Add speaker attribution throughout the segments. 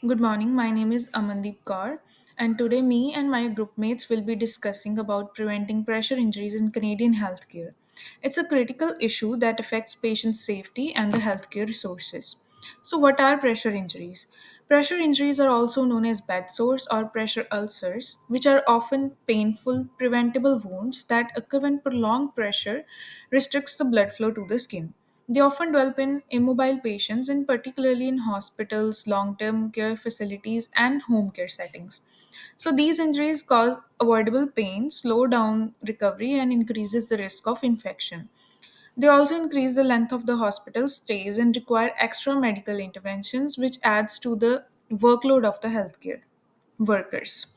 Speaker 1: Good morning. My name is Amandeep Kaur, and today me and my group mates will be discussing about preventing pressure injuries in Canadian healthcare. It's a critical issue that affects patient safety and the healthcare resources. So, what are pressure injuries? Pressure injuries are also known as bed sores or pressure ulcers, which are often painful, preventable wounds that occur when prolonged pressure restricts the blood flow to the skin. They often develop in immobile patients, and particularly in hospitals, long term care facilities, and home care settings. So, these injuries cause avoidable pain, slow down recovery, and increases the risk of infection. They also increase the length of the hospital stays and require extra medical interventions, which adds to the workload of the healthcare workers.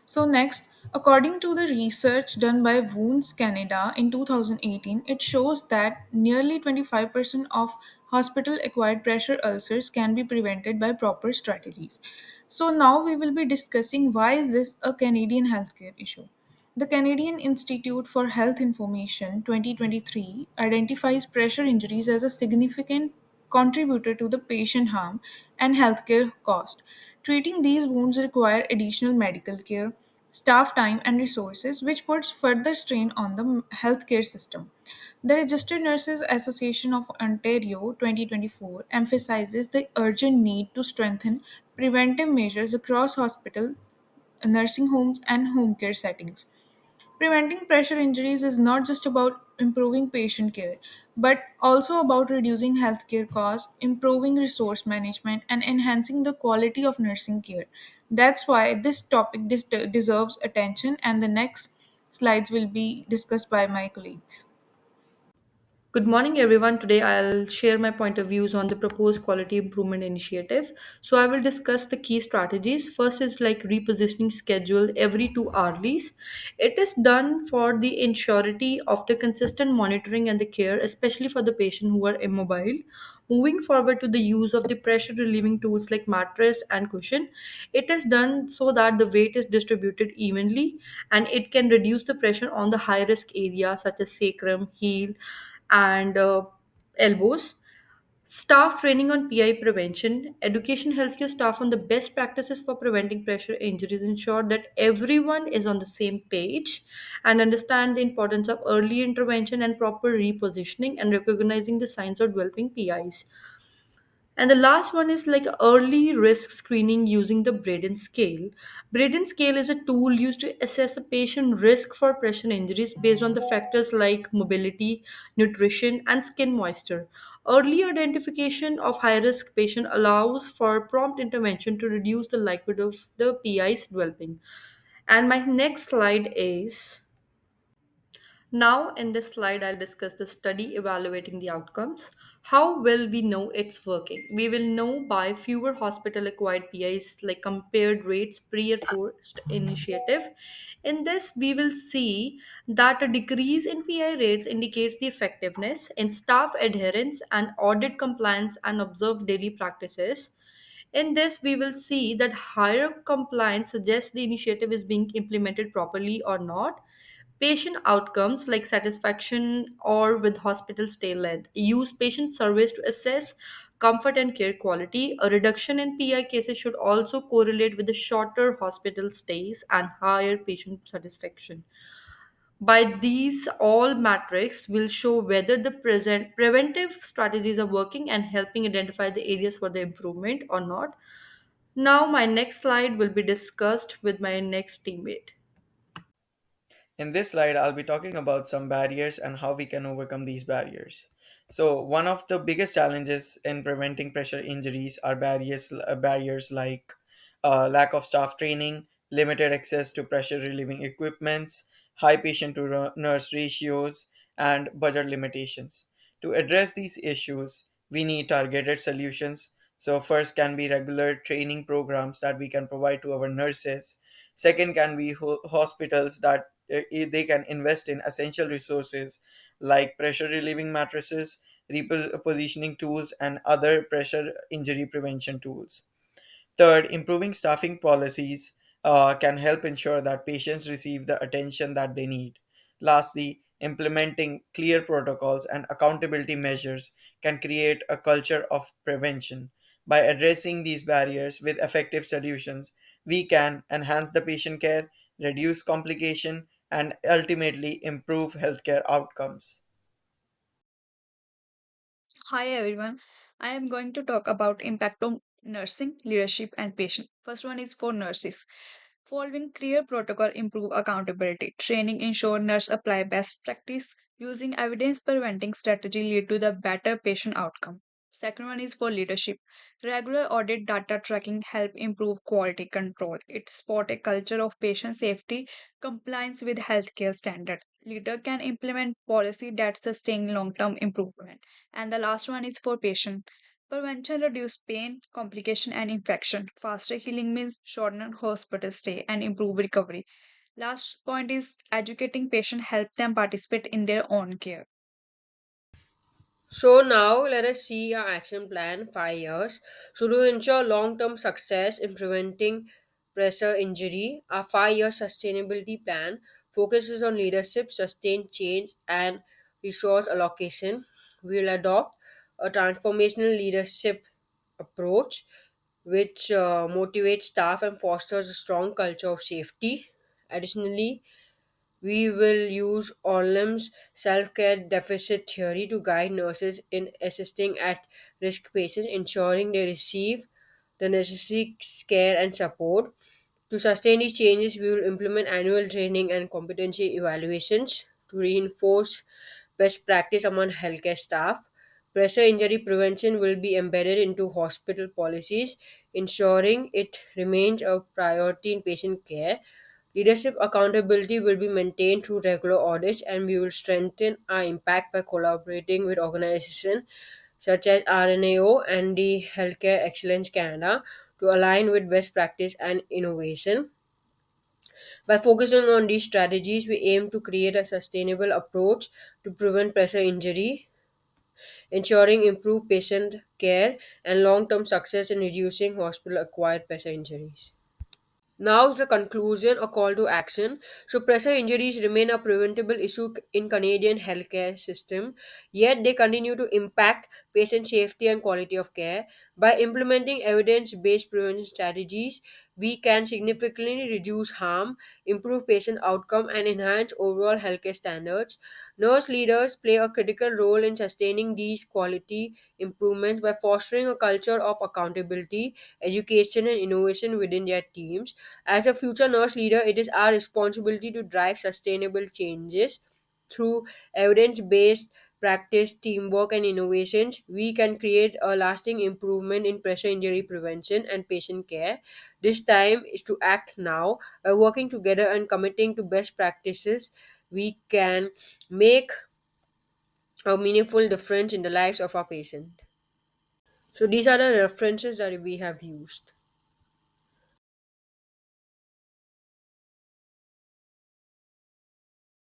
Speaker 1: So, next, according to the research done by Wounds Canada in 2018, it shows that nearly 25% of hospital acquired pressure ulcers can be prevented by proper strategies. So, now we will be discussing why is this a Canadian healthcare issue. The Canadian Institute for Health Information 2023 identifies pressure injuries as a significant contributor to the patient harm and healthcare cost. Treating these wounds require additional medical care, staff time, and resources, which puts further strain on the healthcare system. The Registered Nurses Association of Ontario 2024 emphasizes the urgent need to strengthen preventive measures across hospital, nursing homes, and home care settings. Preventing pressure injuries is not just about improving patient care, but also about reducing healthcare costs, improving resource management, and enhancing the quality of nursing care. That's why this topic deserves attention, and the next slides will be discussed by my colleagues.
Speaker 2: Good morning, everyone. Today I'll share my point of views on the proposed quality improvement initiative. So I will discuss the key strategies. First is like repositioning schedule every 2 hourlies. It is done for the ensurety of the consistent monitoring and the care, especially for the patient who are immobile. Moving forward to the use of the pressure relieving tools like mattress and cushion, it is done so that the weight is distributed evenly and it can reduce the pressure on the high risk area such as sacrum, heel, and elbows. Staff training on PI prevention, education healthcare staff on the best practices for preventing pressure injuries ensure that everyone is on the same page and understand the importance of early intervention and proper repositioning and recognizing the signs of developing PIs. And the last one is like early risk screening using the Braden scale. Braden scale is a tool used to assess a patient risk for pressure injuries based on the factors like mobility, nutrition, and skin moisture. Early identification of high risk patient allows for prompt intervention to reduce the likelihood of the PIs developing. And my next slide is now, in this slide, I'll discuss the study evaluating the outcomes. How will we know it's working? We will know by fewer hospital acquired PIs, like compared rates pre and post initiative. In this, we will see that a decrease in PI rates indicates the effectiveness in staff adherence and audit compliance and observed daily practices. In this, we will see that higher compliance suggests the initiative is being implemented properly or not. Patient outcomes like satisfaction or with hospital stay length. Use patient surveys to assess comfort and care quality. A reduction in PI cases should also correlate with the shorter hospital stays and higher patient satisfaction. By these all metrics will show whether the present preventive strategies are working and helping identify the areas for the improvement or not. Now my next slide will be discussed with my next teammate.
Speaker 3: In this slide, I'll be talking about some barriers and how we can overcome these barriers. So, one of the biggest challenges in preventing pressure injuries are barriers like lack of staff training, limited access to pressure relieving equipments, high patient to nurse ratios, and budget limitations. To address these issues, we need targeted solutions. So, first can be regular training programs that we can provide to our nurses. Second can be hospitals that they can invest in essential resources like pressure relieving mattresses, repositioning tools, and other pressure injury prevention tools. Third, improving staffing policies can help ensure that patients receive the attention that they need. Lastly, Implementing clear protocols and accountability measures can create a culture of prevention. By addressing these barriers with effective solutions, we can enhance the patient care, reduce complication, and ultimately improve healthcare outcomes.
Speaker 4: Hi everyone. I am going to talk about impact on nursing, leadership and patient. First one is for nurses. Following clear protocol improve accountability. Training ensure nurse apply best practice. Using evidence preventing strategy lead to the better patient outcome. Second one is for leadership. Regular audit data tracking help improve quality control. It support a culture of patient safety, compliance with healthcare standard. Leader can implement policy that sustain long-term improvement. And the last one is for patient. Prevention reduce pain, complication, and infection. Faster healing means shorten hospital stay and improve recovery. Last point is educating patient help them participate in their own care.
Speaker 5: So now let us see our action plan 5 years. So to ensure long-term success in preventing pressure injury, our 5 year sustainability plan focuses on leadership, sustained change, and resource allocation. We will adopt a transformational leadership approach which motivates staff and fosters a strong culture of safety. Additionally, we will use Orlem's self care deficit theory to guide nurses in assisting at risk patients, ensuring they receive the necessary care and support. To sustain these changes, we will implement annual training and competency evaluations to reinforce best practice among healthcare staff. Pressure injury prevention will be embedded into hospital policies, ensuring it remains a priority in patient care. Leadership accountability will be maintained through regular audits, and we will strengthen our impact by collaborating with organizations such as RNAO and the Healthcare Excellence Canada to align with best practice and innovation. By focusing on these strategies, we aim to create a sustainable approach to prevent pressure injury, ensuring improved patient care and long term success in reducing hospital acquired pressure injuries. Now is the conclusion, a call to action. So pressure injuries remain a preventable issue in Canadian healthcare system, yet they continue to impact patient safety and quality of care. By implementing evidence-based prevention strategies, we can significantly reduce harm, improve patient outcome, and enhance overall healthcare standards. Nurse leaders play a critical role in sustaining these quality improvements by fostering a culture of accountability, education, and innovation within their teams. As a future nurse leader, it is our responsibility to drive sustainable changes through evidence based practice, teamwork, and innovations. We can create a lasting improvement in pressure injury prevention and patient care. This time is to act now. By working together and committing to best practices, we can make a meaningful difference in the lives of our patient. So these are the references that we have used.